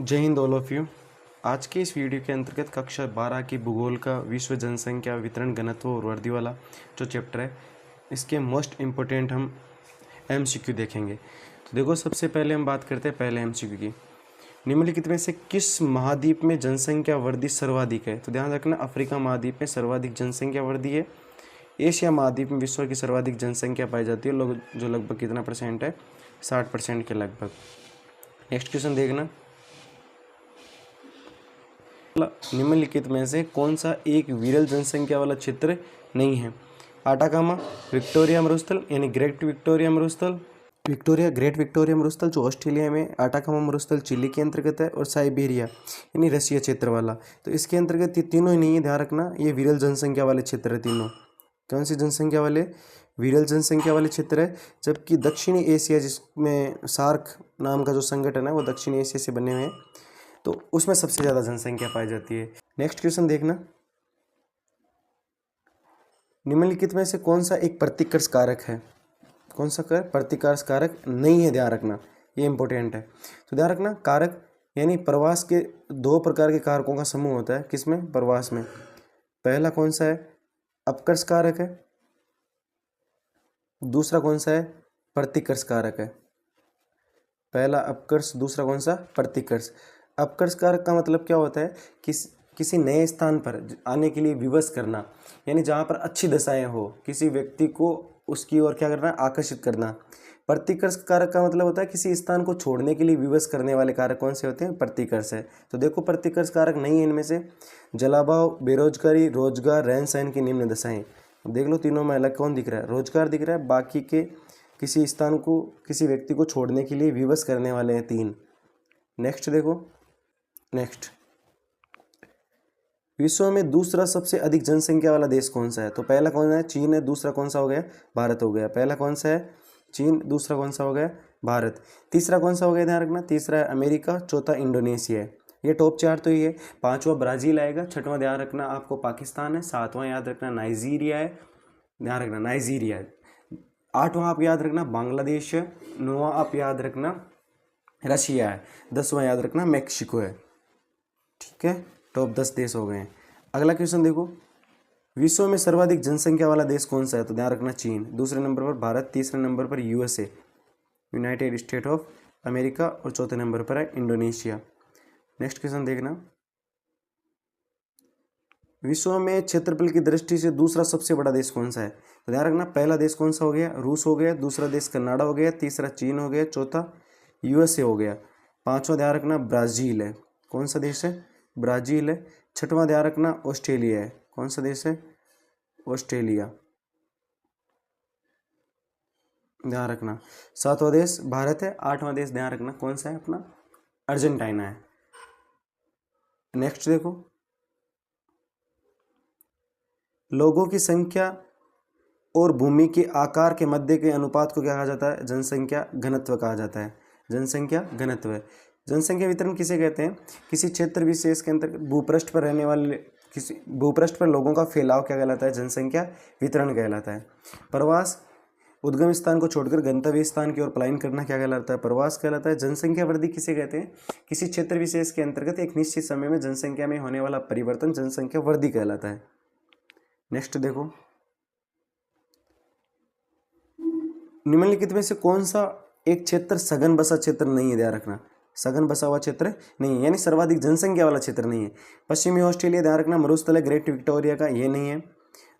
जय Hind all of you. आज के इस वीडियो के अंतर्गत कक्षा 12 की भूगोल का विश्व जनसंख्या वितरण घनत्व और वर्दी वाला जो चैप्टर है, इसके मोस्ट इम्पोर्टेंट हम एमसीक्यू देखेंगे। तो देखो, सबसे पहले हम बात करते हैं पहले एमसीक्यू की। निम्नलिखित में से किस महाद्वीप में जनसंख्या वृद्धि सर्वाधिक है? तो ध्यान रखना, अफ्रीका महाद्वीप में सर्वाधिक जनसंख्या वृद्धि है। एशिया महाद्वीप में विश्व की सर्वाधिक जनसंख्या पाई जाती है, लोग जो लगभग कितना परसेंट है, 60% के लगभग। नेक्स्ट क्वेश्चन देखना, निम्नलिखित में से कौन सा एक विरल जनसंख्या वाला क्षेत्र नहीं है? आटाकामा, विक्टोरिया मरुस्थल यानी ग्रेट विक्टोरिया मरुस्थल, ग्रेट विक्टोरिया मरुस्थल जो ऑस्ट्रेलिया में, आटाकामा मरुस्थल चिली के अंतर्गत है, और साइबेरिया यानी रशिया क्षेत्र वाला। तो इसके अंतर्गत ये तीनों ही नहीं है, ध्यान रखना, ये विरल जनसंख्या वाले क्षेत्र है तीनों। कौन सी जनसंख्या वाले? विरल जनसंख्या वाले क्षेत्र है। जबकि दक्षिणी एशिया, जिसमें सार्क नाम का जो संगठन है वो दक्षिणी एशिया से बने हुए हैं, तो उसमें सबसे ज़्यादा जनसंख्या पाई जाती है। नेक्स्ट क्वेश्चन देखना, निम्नलिखित में से कौन सा एक प्रतिकर्ष कारक है? कौन सा प्रतिकर्ष कारक नहीं है? ध्यान रखना, ये इंपॉर्टेंट है। तो ध्यान रखना, कारक यानी प्रवास के दो प्रकार के कारकों का समूह होता है। किसमें? प्रवास में। पहला कौन सा है? अपकर्ष कारक है। दूसरा कौन सा है? प्रतिकर्ष कारक है। पहला अपकर्ष, दूसरा कौन सा? प्रतिकर्ष। अपकर्ष कारक का मतलब क्या होता है? किसी नए स्थान पर आने के लिए विवश करना, यानी जहाँ पर अच्छी दशाएं हो, किसी व्यक्ति को उसकी ओर क्या करना? आकर्षित करना। प्रतिकर्ष कारक का मतलब होता है किसी स्थान को छोड़ने के लिए विवश करने वाले कारक कौन से होते हैं? प्रतिकर्ष है। तो देखो, प्रतिकर्ष कारक नहीं है इनमें से। जलाभाव, बेरोजगारी, रोजगार, रहन सहन की निम्न दशाएं। देख लो, तीनों में अलग कौन दिख रहा है? रोजगार दिख रहा है। बाकी के किसी स्थान को, किसी व्यक्ति को छोड़ने के लिए विवश करने वाले हैं तीन। नेक्स्ट देखो, नेक्स्ट, विश्व में दूसरा सबसे अधिक जनसंख्या वाला देश कौन सा है? तो पहला कौन है? चीन है। दूसरा कौन सा हो गया? भारत हो गया। पहला कौन सा है? चीन। दूसरा कौन सा हो गया? भारत। तीसरा कौन सा हो गया? ध्यान रखना, तीसरा है अमेरिका, चौथा इंडोनेशिया है। ये टॉप 4 तो ये है। पांचवा ब्राजील आएगा, छठवां ध्यान रखना आपको पाकिस्तान है, सातवां याद रखना नाइजीरिया है, ध्यान रखना नाइजीरिया है। आठवां आप याद रखना बांग्लादेश है। नौवां आप याद रखना रशिया है। 10वां याद रखना मैक्सिको है। ठीक है, टॉप 10 देश हो गए हैं। अगला क्वेश्चन देखो, विश्व में सर्वाधिक जनसंख्या वाला देश कौन सा है? तो ध्यान रखना चीन। दूसरे नंबर पर भारत, तीसरे नंबर पर USA, United state of America, और चौथे नंबर पर है इंडोनेशिया। नेक्स्ट क्वेश्चन देखना, विश्व में क्षेत्रफल की दृष्टि से दूसरा सबसे बड़ा देश कौन सा है? तो ध्यान रखना, पहला देश कौन सा हो गया? रूस हो गया। दूसरा देश कनाडा हो गया। तीसरा चीन हो गया। चौथा यूएसए हो गया। पांचवा ध्यान रखना ब्राजील है। कौन सा देश है? ब्राजील है। छठवां ध्यान रखना ऑस्ट्रेलिया है। कौन सा देश है? ऑस्ट्रेलिया, ध्यान रखना। सातवां देश भारत है। आठवां देश ध्यान रखना कौन सा है? अपना अर्जेंटीना है। नेक्स्ट देखो, लोगों की संख्या और भूमि के आकार के मध्य के अनुपात को क्या कहा जाता है? जनसंख्या घनत्व कहा जाता है। जनसंख्या घनत्व है। जनसंख्या वितरण किसे कहते हैं? किसी क्षेत्र विशेष के अंतर्गत भूपृष्ठ पर रहने वाले, किसी भूपृष्ठ पर लोगों का फैलाव क्या कहलाता है? जनसंख्या वितरण कहलाता है। प्रवास, उद्गम स्थान को छोड़कर गंतव्य स्थान की ओर पलायन करना क्या कहलाता है? प्रवास कहलाता है। जनसंख्या वृद्धि किसे कहते हैं? किसी क्षेत्र विशेष के अंतर्गत एक निश्चित समय में जनसंख्या में होने वाला परिवर्तन जनसंख्या वृद्धि कहलाता है। नेक्स्ट देखो, निम्नलिखित में से कौन सा एक क्षेत्र सघन बसा क्षेत्र नहीं है? ध्यान रखना, सघन बसा हुआ क्षेत्र नहीं है, यानी सर्वाधिक जनसंख्या वाला क्षेत्र नहीं है। पश्चिमी ऑस्ट्रेलिया, ध्यान रखना मरुस्थल है ग्रेट विक्टोरिया का, ये नहीं है।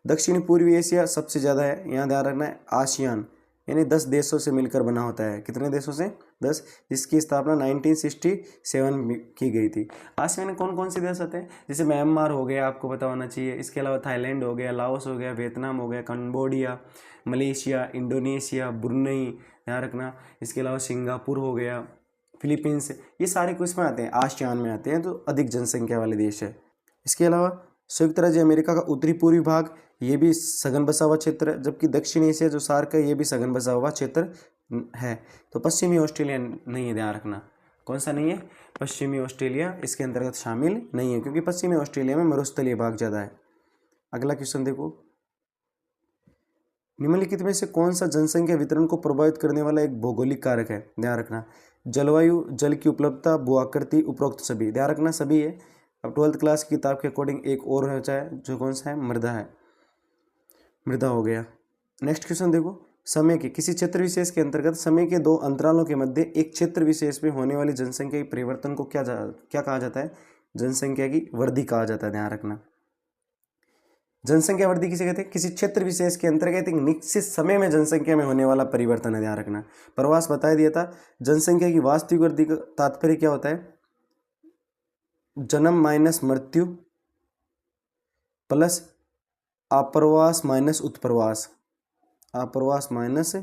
दक्षिणी पूर्वी एशिया सबसे ज़्यादा है, यहाँ ध्यान रखना है आसियान, यानी 10 देशों से मिलकर बना होता है। कितने देशों से? 10, जिसकी स्थापना 1967 में की गई थी। आसियान में कौन कौन से देश आते हैं? जैसे म्यांमार हो गया, आपको पता होना चाहिए। इसके अलावा थाईलैंड हो गया, लाओस हो गया, वियतनाम हो गया, कंबोडिया, मलेशिया, इंडोनेशिया, ब्रुनई, ध्यान रखना। इसके अलावा सिंगापुर हो गया, फिलीपींस, ये सारे कुछ में आते हैं, आसियान में आते हैं, तो अधिक जनसंख्या वाले देश है। इसके अलावा संयुक्त राज्य अमेरिका का उत्तरी पूर्वी भाग, ये भी सघन बसा हुआ क्षेत्र है। जबकि दक्षिण एशिया जो सार्क है, ये भी सघन बसा हुआ क्षेत्र है। तो पश्चिमी ऑस्ट्रेलिया नहीं है, ध्यान रखना। कौन सा नहीं है? पश्चिमी ऑस्ट्रेलिया इसके अंतर्गत शामिल नहीं है, क्योंकि पश्चिमी ऑस्ट्रेलिया में मरुस्थलीय भाग ज़्यादा है। अगला क्वेश्चन देखो, निम्नलिखित में से कौन सा जनसंख्या वितरण को प्रभावित करने वाला एक भौगोलिक कारक है? ध्यान रखना, जलवायु, जल की उपलब्धता, भू-आकृति, उपरोक्त सभी। ध्यान रखना सभी है। अब 12th क्लास की किताब के अकॉर्डिंग एक और हो जाए, जो कौन सा है, मृदा है, मृदा हो गया। नेक्स्ट क्वेश्चन देखो, समय के किसी क्षेत्र विशेष के अंतर्गत समय के दो अंतरालों के मध्य एक क्षेत्र विशेष में होने वाली जनसंख्या के परिवर्तन को क्या कहा जाता है? जनसंख्या की वृद्धि कहा जाता है। ध्यान रखना, जनसंख्या वृद्धि किसे कहते हैं? किसी क्षेत्र विशेष के अंतर्गत एक निश्चित समय में जनसंख्या में होने वाला परिवर्तन है। ध्यान रखना, प्रवास बता दिया था। जनसंख्या की वास्तविक वृद्धि का तात्पर्य क्या होता है? जन्म माइनस मृत्यु प्लस आप्रवास माइनस उत्प्रवास, आप्रवास माइनस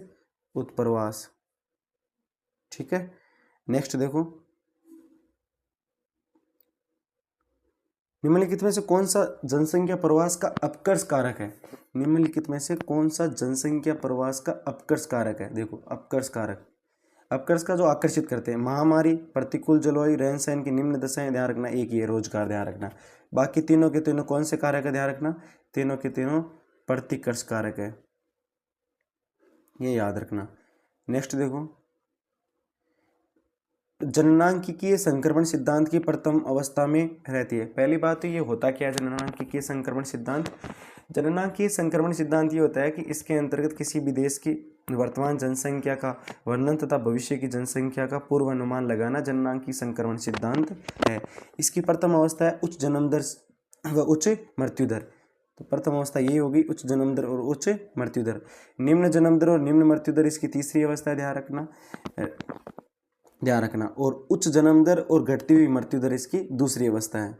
उत्प्रवास। ठीक है, नेक्स्ट देखो, निम्नलिखित में से कौन सा जनसंख्या प्रवास का अपकर्ष कारक है? निम्नलिखित में से कौन सा जनसंख्या प्रवास का अपकर्ष कारक है? देखो, अपकर्ष कारक, अपकर्ष का जो आकर्षित करते हैं, महामारी, प्रतिकूल जलवायु, रहन सहन की निम्न दशाएं। ध्यान रखना, एक ही है रोजगार। ध्यान रखना, बाकी तीनों के तीनों कौन से कारक है? ध्यान रखना, तीनों के तीनों प्रतिकर्ष कारक है, ये याद रखना। नेक्स्ट देखो, जननांकिकीय संक्रमण सिद्धांत की प्रथम अवस्था में रहती है। पहली बात तो ये होता क्या है जननांकिकीय संक्रमण सिद्धांत? जननांकीय संक्रमण सिद्धांत ये होता है कि इसके अंतर्गत किसी भी देश की वर्तमान जनसंख्या का वर्णन तथा भविष्य की जनसंख्या का पूर्वानुमान लगाना जननांकीय संक्रमण सिद्धांत है। इसकी प्रथम अवस्था है उच्च जन्म दर व उच्च मृत्यु दर। तो प्रथम अवस्था ये होगी, उच्च जन्म दर और उच्च मृत्यु दर। निम्न जन्म दर और निम्न मृत्यु दर इसकी तीसरी अवस्था है। ध्यान रखना, और उच्च जन्म दर और घटती हुई मृत्यु दर इसकी दूसरी अवस्था है।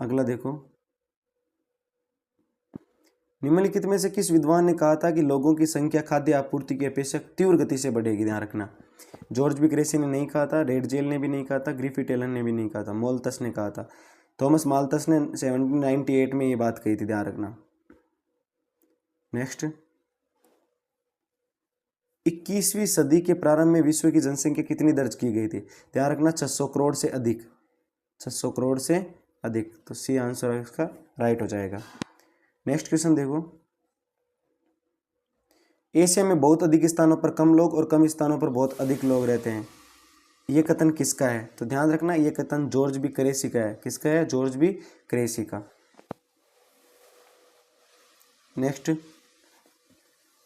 अगला देखो, निम्नलिखित में से किस विद्वान ने कहा था कि लोगों की संख्या खाद्य आपूर्ति की अपेक्षा तीव्र गति से बढ़ेगी? ध्यान रखना, जॉर्ज बी क्रेसी ने नहीं कहा था, रेडजेल ने भी नहीं कहा था, ग्रिफिथ एलन ने भी नहीं कहा था, मोल्थस ने कहा था, थॉमस माल्थस ने 1798 में ये बात कही थी। ध्यान रखना। नेक्स्ट, 21वीं सदी के प्रारंभ में विश्व की जनसंख्या कितनी दर्ज की गई थी? ध्यान रखना, 600 करोड़ से अधिक, 600 करोड़ से अधिक। तो सी आंसर इसका राइट हो जाएगा। नेक्स्ट क्वेश्चन देखो, एशिया में बहुत अधिक स्थानों पर कम लोग और कम स्थानों पर बहुत अधिक लोग रहते हैं, ये कथन किसका है? तो ध्यान रखना, ये कथन जॉर्ज बी क्रेसी का है। किसका है? जॉर्ज बी क्रेसी का। नेक्स्ट,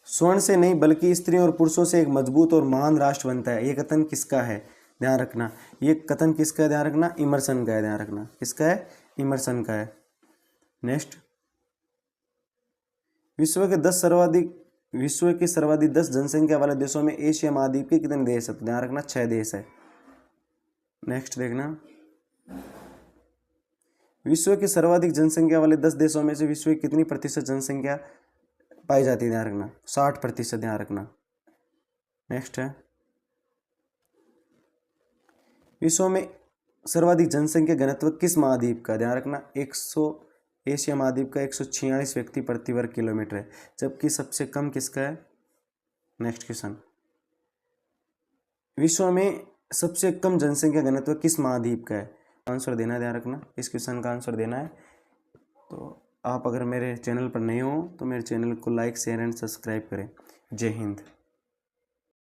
स्वर्ण से नहीं बल्कि स्त्रियों और पुरुषों से एक मजबूत और महान राष्ट्र बनता है, ये कथन किसका है? ध्यान रखना, ये कथन किसका है? ध्यान रखना, इमर्सन का है। ध्यान रखना, किसका है? इमर्सन का है। नेक्स्ट, विश्व के सर्वाधिक 10 जनसंख्या वाले देशों में एशिया महाद्वीप के कितने देश है? तो ध्यान रखना, 6 देश है। नेक्स्ट देखना, विश्व के सर्वाधिक जनसंख्या वाले 10 देशों में से विश्व की कितनी प्रतिशत जनसंख्या पाई जाती है? ध्यान रखना, 60%। ध्यान रखना। नेक्स्ट है, विश्व में सर्वाधिक जनसंख्या घनत्व किस महाद्वीप का? ध्यान रखना, एशिया महाद्वीप का 146 व्यक्ति प्रति वर्ग किलोमीटर है, जबकि सबसे कम किसका है? नेक्स्ट क्वेश्चन, विश्व में सबसे कम जनसंख्या घनत्व किस महाद्वीप का है? आंसर देना है। ध्यान रखना, इस क्वेश्चन का आंसर देना है। तो आप अगर मेरे चैनल पर नए हो तो मेरे चैनल को लाइक, शेयर एंड सब्सक्राइब करें। जय हिंद।